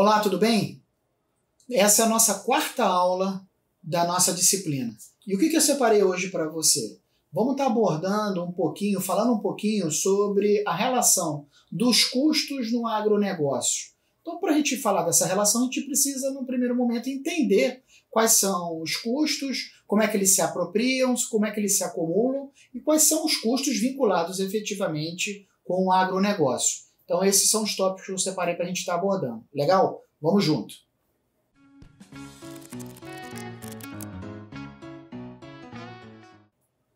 Olá, tudo bem? Essa é a nossa quarta aula da nossa disciplina. E o que eu separei hoje para você? Vamos estar abordando um pouquinho, falando um pouquinho sobre a relação dos custos no agronegócio. Então, para a gente falar dessa relação, a gente precisa, no primeiro momento, entender quais são os custos, como é que eles se apropriam, como é que eles se acumulam e quais são os custos vinculados efetivamente com o agronegócio. Então, esses são os tópicos que eu separei para a gente estar abordando. Legal? Vamos junto!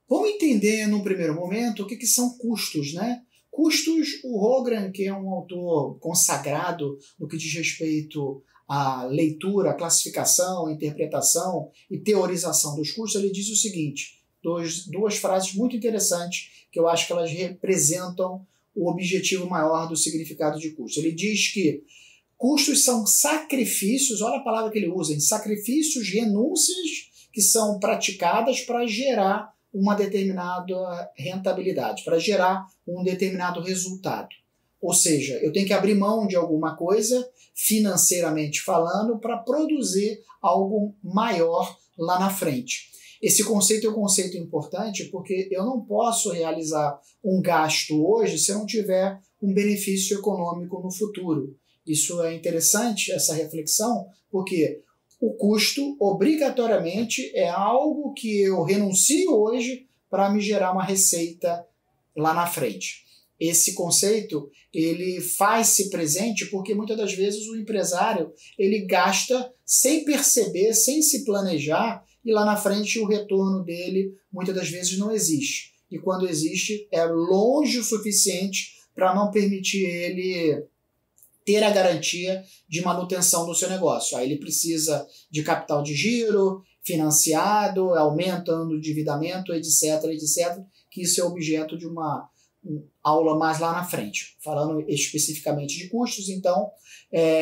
Vamos entender, no primeiro momento, o que são custos, né? Custos, o Rogran, que é um autor consagrado no que diz respeito à leitura, classificação, interpretação e teorização dos custos, ele diz o seguinte, duas frases muito interessantes que eu acho que elas representam o objetivo maior do significado de custo. Ele diz que custos são sacrifícios, olha a palavra que ele usa, sacrifícios, renúncias que são praticadas para gerar uma determinada rentabilidade, para gerar um determinado resultado. Ou seja, eu tenho que abrir mão de alguma coisa, financeiramente falando, para produzir algo maior lá na frente. Esse conceito é um conceito importante porque eu não posso realizar um gasto hoje se eu não tiver um benefício econômico no futuro. Isso é interessante, essa reflexão, porque o custo, obrigatoriamente, é algo que eu renuncio hoje para me gerar uma receita lá na frente. Esse conceito, ele faz-se presente porque muitas das vezes o empresário ele gasta sem perceber, sem se planejar, e lá na frente o retorno dele muitas das vezes não existe. E quando existe, é longe o suficiente para não permitir ele ter a garantia de manutenção do seu negócio. Aí ele precisa de capital de giro, financiado, aumentando o endividamento, etc., etc., que isso é objeto de uma aula mais lá na frente. Falando especificamente de custos, então,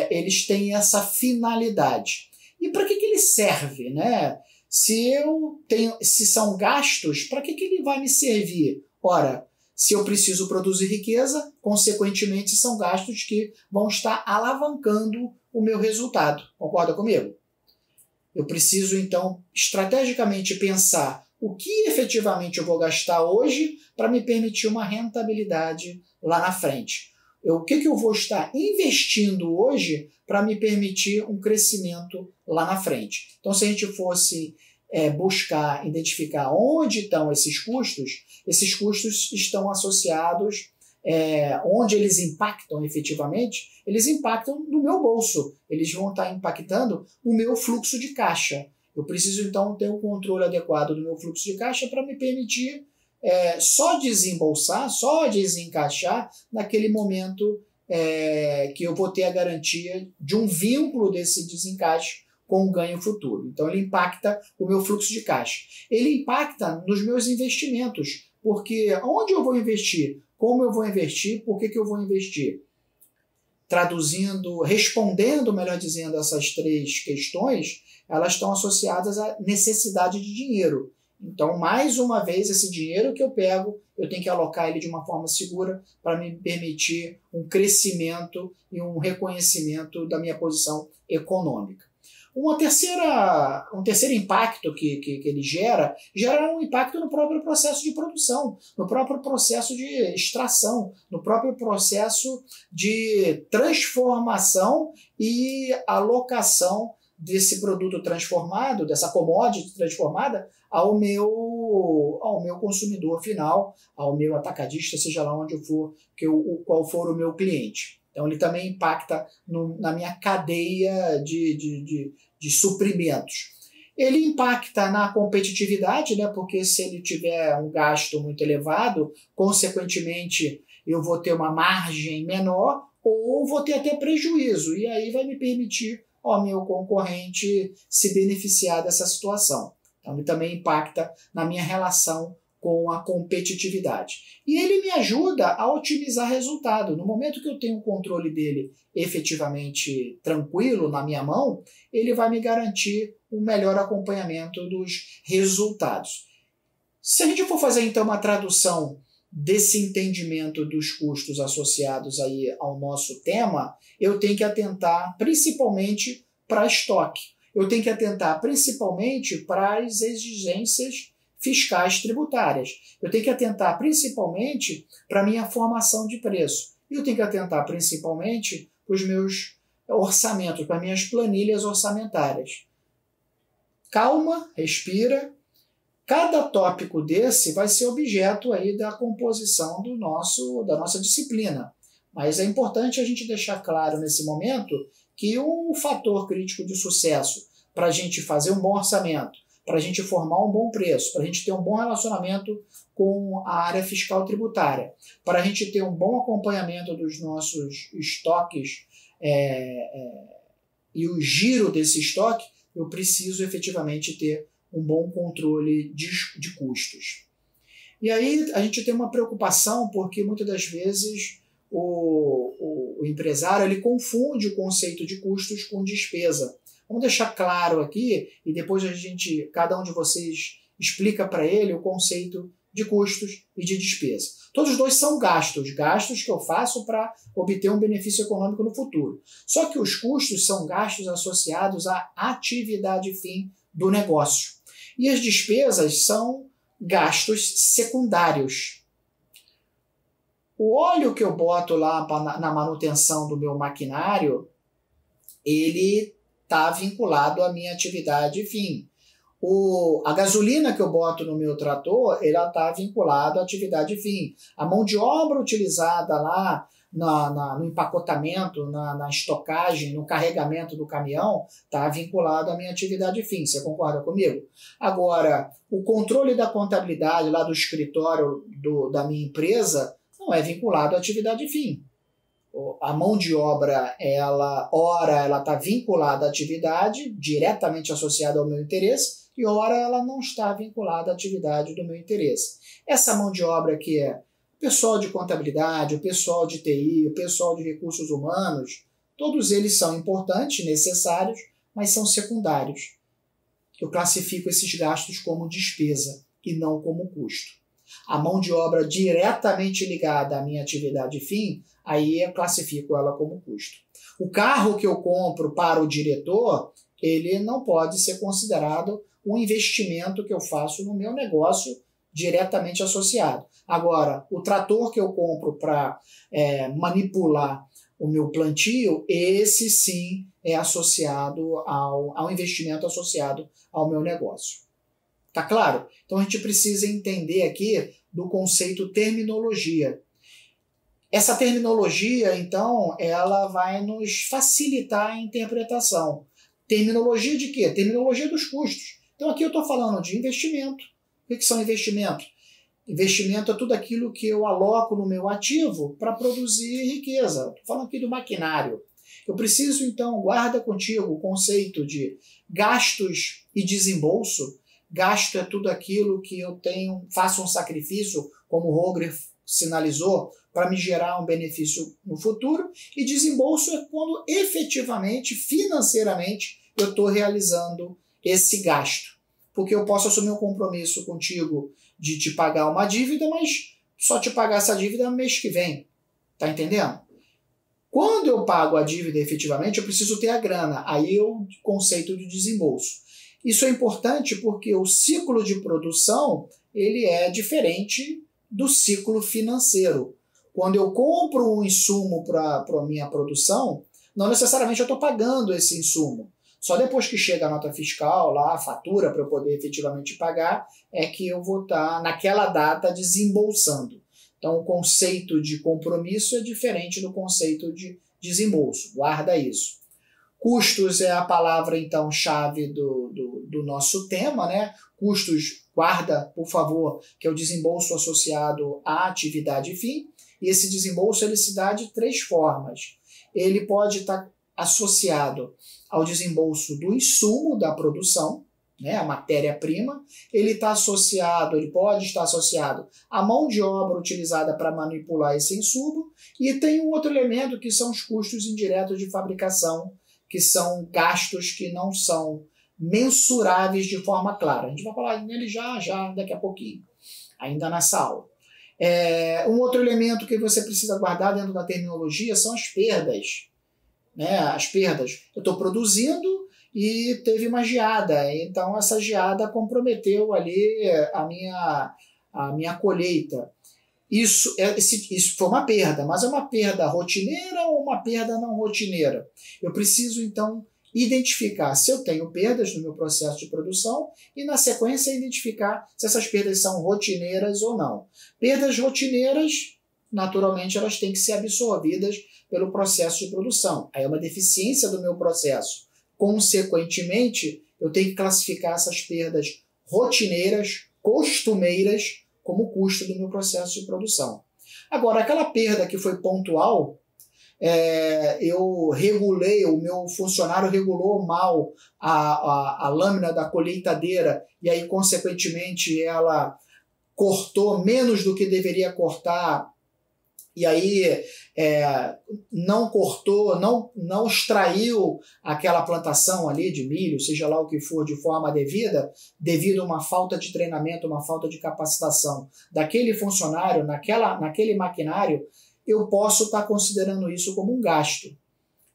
eles têm essa finalidade. E para que ele serve, né? Se são gastos, para que ele vai me servir? Ora, se eu preciso produzir riqueza, consequentemente são gastos que vão estar alavancando o meu resultado. Concorda comigo? Eu preciso, então, estrategicamente pensar o que efetivamente eu vou gastar hoje para me permitir uma rentabilidade lá na frente. O que eu vou estar investindo hoje para me permitir um crescimento lá na frente. Então, se a gente fosse buscar, identificar onde estão esses custos estão associados, onde eles impactam efetivamente, eles impactam no meu bolso, eles vão estar impactando o meu fluxo de caixa. Eu preciso, então, ter um controle adequado do meu fluxo de caixa para me permitir só desembolsar, só desencaixar naquele momento que eu vou ter a garantia de um vínculo desse desencaixe com o ganho futuro. Então, ele impacta o meu fluxo de caixa. Ele impacta nos meus investimentos, porque onde eu vou investir, como eu vou investir, por que eu vou investir? Traduzindo, respondendo, melhor dizendo, essas três questões, elas estão associadas à necessidade de dinheiro. Então, mais uma vez, esse dinheiro que eu pego, eu tenho que alocar ele de uma forma segura para me permitir um crescimento e um reconhecimento da minha posição econômica. Um terceiro impacto que ele gera um impacto no próprio processo de produção, no próprio processo de extração, no próprio processo de transformação e alocação desse produto transformado, dessa commodity transformada, ao meu consumidor final, ao meu atacadista, seja lá onde eu for, qual for o meu cliente. Então, ele também impacta na minha cadeia de suprimentos. Ele impacta na competitividade, né? Porque se ele tiver um gasto muito elevado, consequentemente, eu vou ter uma margem menor ou vou ter até prejuízo. E aí vai me permitir ao meu concorrente se beneficiar dessa situação. Então, ele também impacta na minha relação com a competitividade. E ele me ajuda a otimizar resultado. No momento que eu tenho o controle dele efetivamente tranquilo na minha mão, ele vai me garantir um melhor acompanhamento dos resultados. Se a gente for fazer então uma tradução desse entendimento dos custos associados aí ao nosso tema, eu tenho que atentar principalmente para estoque. Eu tenho que atentar principalmente para as exigências fiscais tributárias. Eu tenho que atentar principalmente para a minha formação de preço. E eu tenho que atentar principalmente para os meus orçamentos, para as minhas planilhas orçamentárias. Calma, respira. Cada tópico desse vai ser objeto aí da composição da nossa disciplina. Mas é importante a gente deixar claro nesse momento que o fator crítico de sucesso para a gente fazer um bom orçamento, para a gente formar um bom preço, para a gente ter um bom relacionamento com a área fiscal tributária, para a gente ter um bom acompanhamento dos nossos estoques e o giro desse estoque, eu preciso efetivamente ter um bom controle de custos. E aí a gente tem uma preocupação porque muitas das vezes o empresário ele confunde o conceito de custos com despesa. Vamos deixar claro aqui e depois cada um de vocês explica para ele o conceito de custos e de despesa. Todos os dois são gastos que eu faço para obter um benefício econômico no futuro. Só que os custos são gastos associados à atividade fim do negócio. E as despesas são gastos secundários. O óleo que eu boto lá na manutenção do meu maquinário, ele está vinculado à minha atividade fim. A gasolina que eu boto no meu trator, ela está vinculada à atividade fim. A mão de obra utilizada lá no empacotamento, na estocagem, no carregamento do caminhão, está vinculado à minha atividade fim. Você concorda comigo? Agora, o controle da contabilidade lá do escritório da minha empresa não é vinculado à atividade fim. A mão de obra, ela está vinculada à atividade, diretamente associada ao meu interesse, e ora ela não está vinculada à atividade do meu interesse. Essa mão de obra que é o pessoal de contabilidade, o pessoal de TI, o pessoal de recursos humanos, todos eles são importantes, necessários, mas são secundários. Eu classifico esses gastos como despesa e não como custo. A mão de obra diretamente ligada à minha atividade fim, aí eu classifico ela como custo. O carro que eu compro para o diretor, ele não pode ser considerado um investimento que eu faço no meu negócio diretamente associado. Agora, o trator que eu compro para manipular o meu plantio, esse sim é associado ao investimento associado ao meu negócio. Tá claro? Então a gente precisa entender aqui do conceito terminologia. Essa terminologia, então, ela vai nos facilitar a interpretação. Terminologia de quê? Terminologia dos custos. Então aqui eu estou falando de investimento. O que são investimentos? Investimento é tudo aquilo que eu aloco no meu ativo para produzir riqueza. Estou falando aqui do maquinário. Eu preciso, então, guarda contigo o conceito de gastos e desembolso. Gasto é tudo aquilo que eu faço um sacrifício, como o Roger sinalizou, para me gerar um benefício no futuro. E desembolso é quando efetivamente, financeiramente, eu estou realizando esse gasto. Porque eu posso assumir um compromisso contigo de te pagar uma dívida, mas só te pagar essa dívida no mês que vem. Tá entendendo? Quando eu pago a dívida efetivamente, eu preciso ter a grana. Aí é o conceito de desembolso. Isso é importante porque o ciclo de produção ele é diferente do ciclo financeiro. Quando eu compro um insumo para a minha produção, não necessariamente eu estou pagando esse insumo. Só depois que chega a nota fiscal, lá, a fatura para eu poder efetivamente pagar, é que eu vou estar naquela data desembolsando. Então o conceito de compromisso é diferente do conceito de desembolso. Guarda isso. Custos é a palavra, então, chave do nosso tema, né? Custos, guarda, por favor, que é o desembolso associado à atividade fim. E esse desembolso ele se dá de três formas. Ele pode estar associado ao desembolso do insumo da produção, né, a matéria-prima. Ele pode estar associado à mão de obra utilizada para manipular esse insumo. E tem um outro elemento que são os custos indiretos de fabricação, que são gastos que não são mensuráveis de forma clara. A gente vai falar nele já daqui a pouquinho, ainda nessa aula. Um outro elemento que você precisa guardar dentro da terminologia são as perdas. Né? As perdas. Eu estou produzindo e teve uma geada, então essa geada comprometeu ali a minha colheita. Isso foi uma perda, mas é uma perda rotineira ou uma perda não rotineira? Eu preciso, então, identificar se eu tenho perdas no meu processo de produção e, na sequência, identificar se essas perdas são rotineiras ou não. Perdas rotineiras, naturalmente, elas têm que ser absorvidas pelo processo de produção. Aí é uma deficiência do meu processo. Consequentemente, eu tenho que classificar essas perdas rotineiras, costumeiras, como custo do meu processo de produção. Agora, aquela perda que foi pontual, eu regulei, o meu funcionário regulou mal a lâmina da colheitadeira e aí, consequentemente, ela cortou menos do que deveria cortar e aí não cortou, não extraiu aquela plantação ali de milho, seja lá o que for, de forma devida, devido a uma falta de treinamento, uma falta de capacitação daquele funcionário, naquele maquinário, eu posso estar considerando isso como um gasto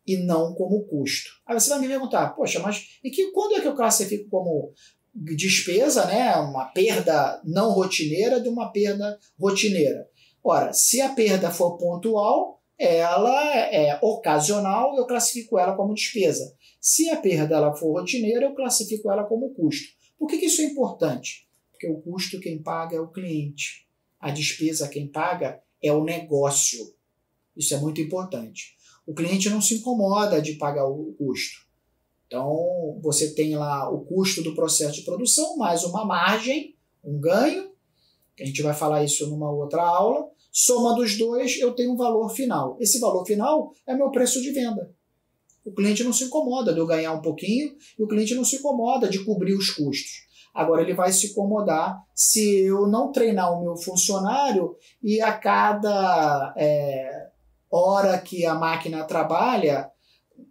e não como custo. Aí você vai me perguntar, poxa, mas quando é que eu classifico como despesa, né, uma perda não rotineira de uma perda rotineira? Ora, se a perda for pontual, ela é ocasional, eu classifico ela como despesa. Se a perda ela for rotineira, eu classifico ela como custo. Por que isso é importante? Porque o custo quem paga é o cliente. A despesa quem paga é o negócio. Isso é muito importante. O cliente não se incomoda de pagar o custo. Então, você tem lá o custo do processo de produção, mais uma margem, um ganho, que a gente vai falar isso numa outra aula. Soma dos dois, eu tenho um valor final. Esse valor final é meu preço de venda. O cliente não se incomoda de eu ganhar um pouquinho e o cliente não se incomoda de cobrir os custos. Agora ele vai se incomodar se eu não treinar o meu funcionário e a cada hora que a máquina trabalha,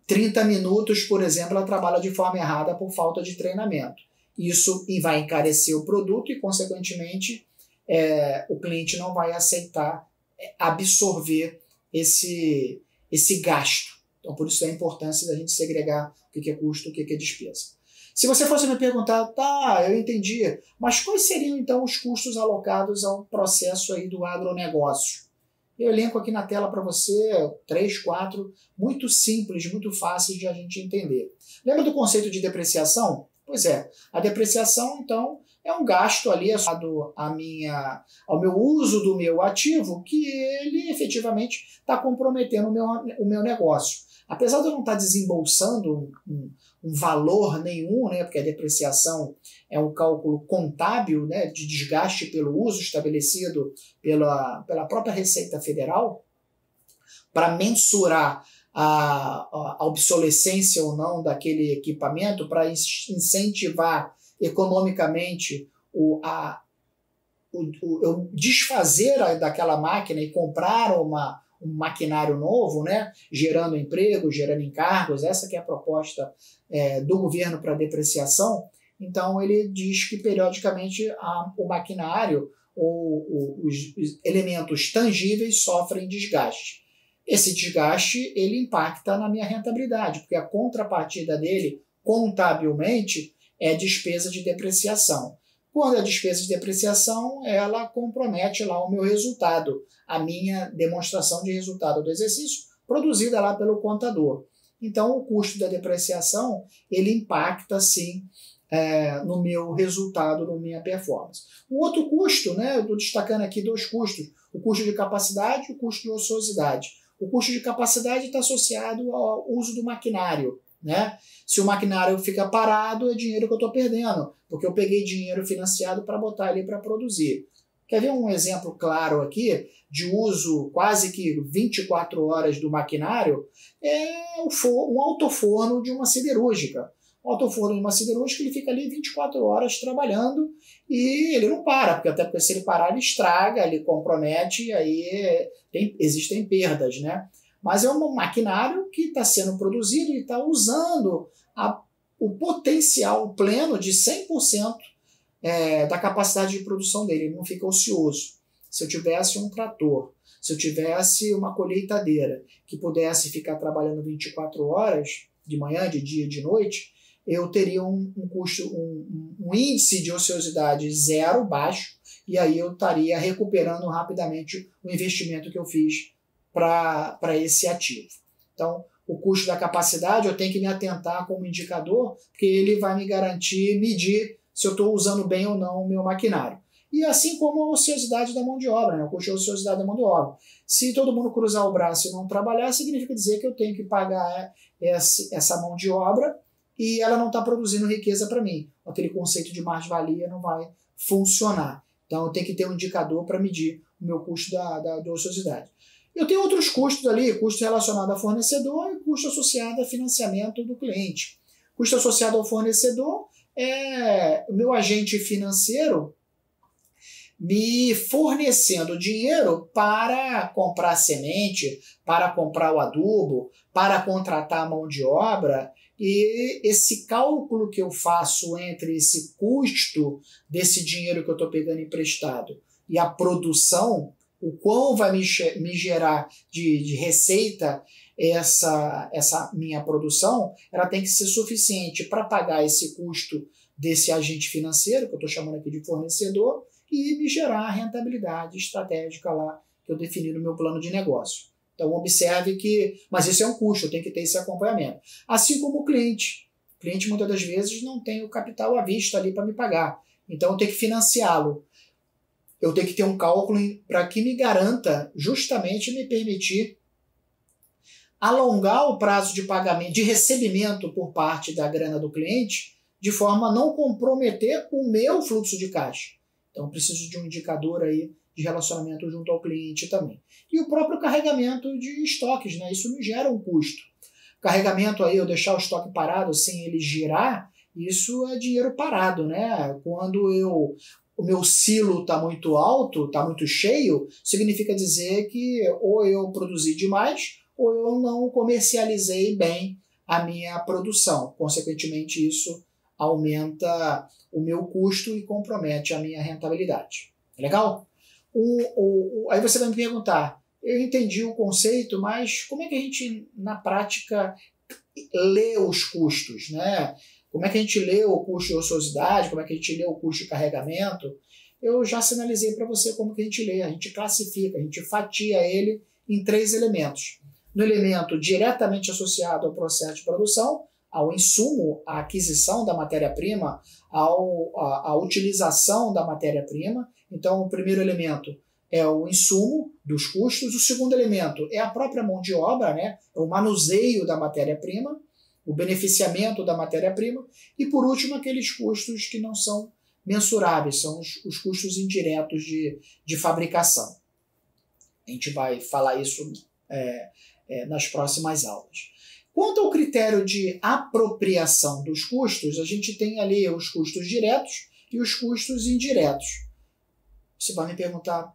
30 minutos, por exemplo, ela trabalha de forma errada por falta de treinamento. Isso vai encarecer o produto e, consequentemente, o cliente não vai aceitar absorver esse gasto. Então, por isso a importância da gente segregar o que é custo e o que é despesa. Se você fosse me perguntar, tá, eu entendi, mas quais seriam então os custos alocados ao processo aí do agronegócio? Eu elenco aqui na tela para você 3, 4, muito simples, muito fáceis de a gente entender. Lembra do conceito de depreciação? Pois é, a depreciação, então, é um gasto ali associado ao meu uso do meu ativo que ele efetivamente está comprometendo o meu negócio. Apesar de eu não estar desembolsando um valor nenhum, né, porque a depreciação é um cálculo contábil, né, de desgaste pelo uso estabelecido pela própria Receita Federal, para mensurar a obsolescência ou não daquele equipamento, para incentivar economicamente eu desfazer daquela máquina e comprar um maquinário novo, né, gerando emprego, gerando encargos. Essa que é a proposta do governo para depreciação. Então ele diz que periodicamente o maquinário ou os elementos tangíveis sofrem desgaste. Esse desgaste ele impacta na minha rentabilidade, porque a contrapartida dele, contabilmente, é despesa de depreciação. Quando a despesa de depreciação, ela compromete lá o meu resultado, a minha demonstração de resultado do exercício, produzida lá pelo contador. Então, o custo da depreciação, ele impacta, sim, no meu resultado, na minha performance. O outro custo, né, eu estou destacando aqui 2 custos, o custo de capacidade e o custo de ociosidade. O custo de capacidade está associado ao uso do maquinário. Né? Se o maquinário fica parado, é dinheiro que eu estou perdendo, porque eu peguei dinheiro financiado para botar ali para produzir. Quer ver um exemplo claro aqui de uso quase que 24 horas do maquinário? É um autoforno de uma siderúrgica. O autoforno de uma siderúrgica ele fica ali 24 horas trabalhando e ele não para, porque se ele parar ele estraga, ele compromete e aí existem perdas, né? Mas é um maquinário que está sendo produzido e está usando o potencial pleno de 100% da capacidade de produção dele. Ele não fica ocioso. se eu tivesse um trator, se eu tivesse uma colheitadeira que pudesse ficar trabalhando 24 horas, de manhã, de dia, de noite, eu teria um custo, um índice de ociosidade zero, baixo, e aí eu estaria recuperando rapidamente o investimento que eu fiz para esse ativo. Então, o custo da capacidade eu tenho que me atentar como indicador, porque ele vai me garantir, medir se eu estou usando bem ou não o meu maquinário. E assim como a ociosidade da mão de obra, né? O custo da ociosidade da mão de obra. Se todo mundo cruzar o braço e não trabalhar, significa dizer que eu tenho que pagar essa mão de obra e ela não está produzindo riqueza para mim. Aquele conceito de mais-valia não vai funcionar. Então eu tenho que ter um indicador para medir o meu custo da ociosidade. Eu tenho outros custos ali, custo relacionado a fornecedor e custo associado a financiamento do cliente. Custo associado ao fornecedor é o meu agente financeiro me fornecendo dinheiro para comprar semente, para comprar o adubo, para contratar a mão de obra, e esse cálculo que eu faço entre esse custo desse dinheiro que eu estou pegando emprestado e a produção, o quão vai me gerar de receita essa minha produção, ela tem que ser suficiente para pagar esse custo desse agente financeiro, que eu estou chamando aqui de fornecedor, e me gerar a rentabilidade estratégica lá que eu defini no meu plano de negócio. Então observe que, mas isso é um custo, eu tenho que ter esse acompanhamento. Assim como o cliente. O cliente muitas das vezes não tem o capital à vista ali para me pagar. Então eu tenho que financiá-lo. Eu tenho que ter um cálculo para que me garanta justamente me permitir alongar o prazo de pagamento, de recebimento por parte da grana do cliente, de forma a não comprometer o meu fluxo de caixa. Então, preciso de um indicador aí de relacionamento junto ao cliente também. E o próprio carregamento de estoques, né? Isso me gera um custo. Carregamento aí, eu deixar o estoque parado sem ele girar, isso é dinheiro parado, né? Quando o meu silo está muito alto, está muito cheio, significa dizer que ou eu produzi demais ou eu não comercializei bem a minha produção. Consequentemente, isso aumenta o meu custo e compromete a minha rentabilidade. Legal? Aí você vai me perguntar, eu entendi o conceito, mas como é que a gente, na prática, lê os custos, né? Como é que a gente lê o custo de ociosidade, como é que a gente lê o custo de carregamento? Eu já sinalizei para você como que a gente lê, a gente classifica, a gente fatia ele em 3 elementos. No elemento diretamente associado ao processo de produção, ao insumo, à aquisição da matéria-prima, à utilização da matéria-prima. Então, o primeiro elemento é o insumo dos custos, o segundo elemento é a própria mão de obra, né? É o manuseio da matéria-prima, o beneficiamento da matéria-prima, e por último, aqueles custos que não são mensuráveis, são os custos indiretos de fabricação. A gente vai falar isso nas próximas aulas. Quanto ao critério de apropriação dos custos, a gente tem ali os custos diretos e os custos indiretos. Você vai me perguntar,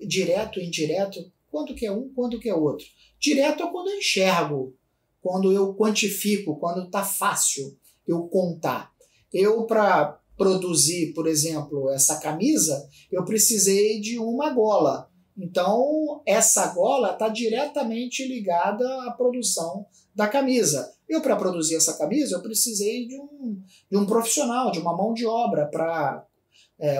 direto e indireto, quanto que é um, quanto que é outro? Direto é quando eu enxergo, quando eu quantifico, quando está fácil eu contar. Eu, para produzir, por exemplo, essa camisa, eu precisei de uma gola. Então, essa gola está diretamente ligada à produção da camisa. Eu, para produzir essa camisa, eu precisei de um profissional, de uma mão de obra para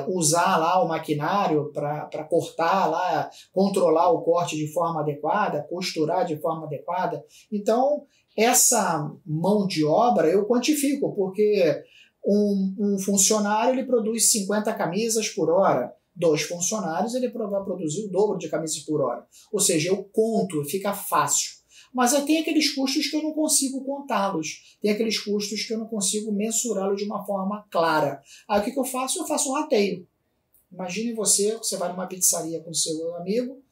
usar lá o maquinário, para cortar lá, controlar o corte de forma adequada, costurar de forma adequada. Então, essa mão de obra eu quantifico, porque um funcionário ele produz 50 camisas por hora. 2 funcionários, ele vai produzir o dobro de camisas por hora. Ou seja, eu conto, fica fácil. Mas aí tem aqueles custos que eu não consigo contá-los. Tem aqueles custos que eu não consigo mensurá-los de uma forma clara. Aí o que eu faço? Eu faço um rateio. Imagine você vai numa pizzaria com seu amigo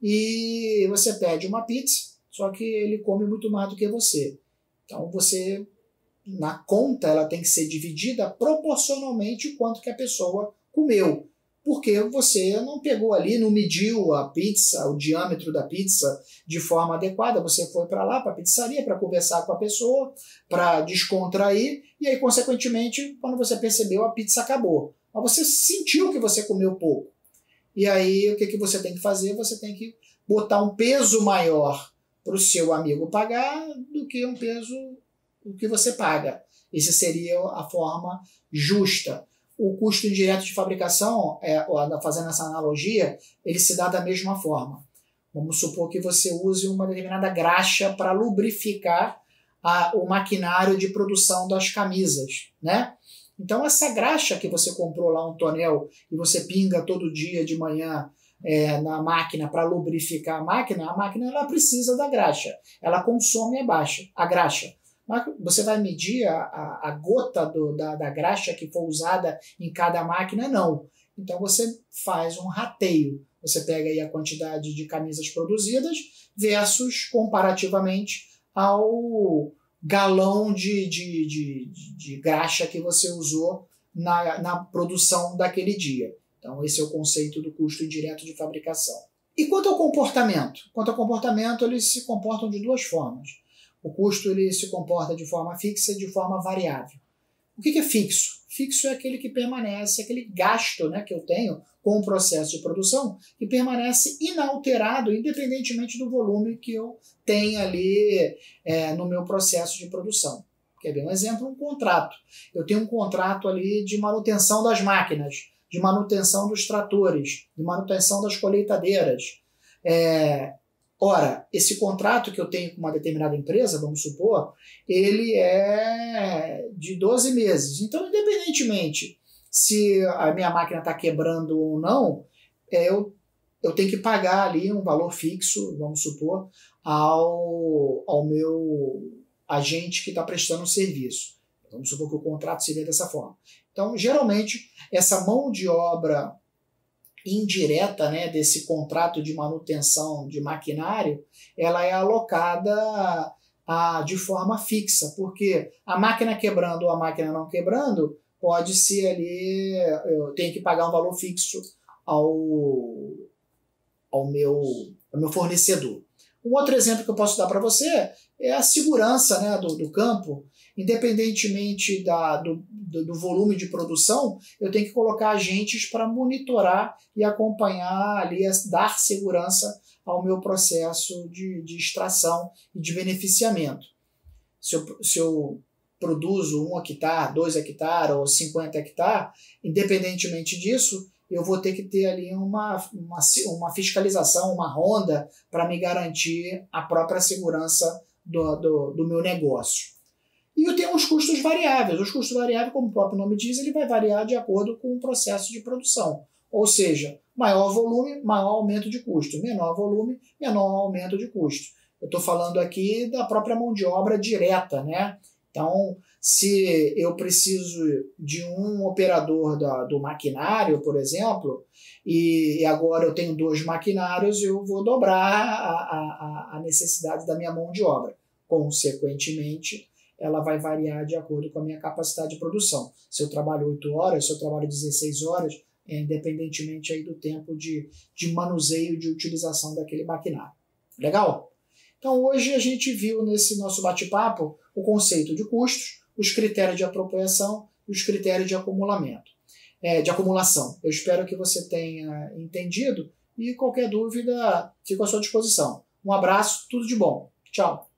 e você pede uma pizza, só que ele come muito mais do que você. Então você, na conta, ela tem que ser dividida proporcionalmente o quanto que a pessoa comeu. Porque você não pegou ali, não mediu a pizza, o diâmetro da pizza de forma adequada. Você foi para lá, para a pizzaria, para conversar com a pessoa, para descontrair, e aí, consequentemente, quando você percebeu, a pizza acabou. Mas você sentiu que você comeu pouco. E aí o que você tem que fazer? Você tem que botar um peso maior para o seu amigo pagar do que um peso o que você paga. Essa seria a forma justa. O custo indireto de fabricação, fazendo essa analogia, ele se dá da mesma forma. Vamos supor que você use uma determinada graxa para lubrificar o maquinário de produção das camisas, né? Então essa graxa que você comprou lá, um tonel, e você pinga todo dia de manhã na máquina para lubrificar a máquina ela precisa da graxa, ela consome a graxa. Mas você vai medir a gota da graxa que for usada em cada máquina? Não. Então você faz um rateio. Você pega aí a quantidade de camisas produzidas versus, comparativamente, ao galão de graxa que você usou na produção daquele dia. Então esse é o conceito do custo indireto de fabricação. E quanto ao comportamento? Quanto ao comportamento, eles se comportam de duas formas. O custo ele se comporta de forma fixa e de forma variável. O que é fixo? Fixo é aquele que permanece, aquele gasto, né, que eu tenho com o processo de produção, que permanece inalterado, independentemente do volume que eu tenho ali no meu processo de produção. Quer ver um exemplo? Um contrato. Eu tenho um contrato ali de manutenção das máquinas, de manutenção dos tratores, de manutenção das colheitadeiras. Ora, esse contrato que eu tenho com uma determinada empresa, vamos supor, ele é de 12 meses. Então, independentemente se a minha máquina está quebrando ou não, eu tenho que pagar ali um valor fixo, vamos supor, ao meu agente que está prestando o serviço. Vamos supor que o contrato se vê dessa forma. Então, geralmente, essa mão de obra indireta, né, desse contrato de manutenção de maquinário, ela é alocada de forma fixa, porque a máquina quebrando ou a máquina não quebrando, pode ser ali, eu tenho que pagar um valor fixo ao meu fornecedor. Um outro exemplo que eu posso dar para você é a segurança, né, do campo. Independentemente do volume de produção, eu tenho que colocar agentes para monitorar e acompanhar ali, dar segurança ao meu processo de extração e de beneficiamento. Se eu produzo 1 hectare, 2 hectares ou 50 hectares, independentemente disso, eu vou ter que ter ali uma fiscalização, uma ronda para me garantir a própria segurança do meu negócio. E eu tenho os custos variáveis. Os custos variáveis, como o próprio nome diz, ele vai variar de acordo com o processo de produção. Ou seja, maior volume, maior aumento de custo. Menor volume, menor aumento de custo. Eu estou falando aqui da própria mão de obra direta, né? Então, se eu preciso de um operador do maquinário, por exemplo, e agora eu tenho 2 maquinários, eu vou dobrar a necessidade da minha mão de obra. Consequentemente, ela vai variar de acordo com a minha capacidade de produção. Se eu trabalho 8 horas, se eu trabalho 16 horas, independentemente aí do tempo de manuseio, de utilização daquele maquinário. Legal? Então hoje a gente viu nesse nosso bate-papo o conceito de custos, os critérios de apropriação e os critérios de acumulação. Eu espero que você tenha entendido e qualquer dúvida fico à sua disposição. Um abraço, tudo de bom. Tchau.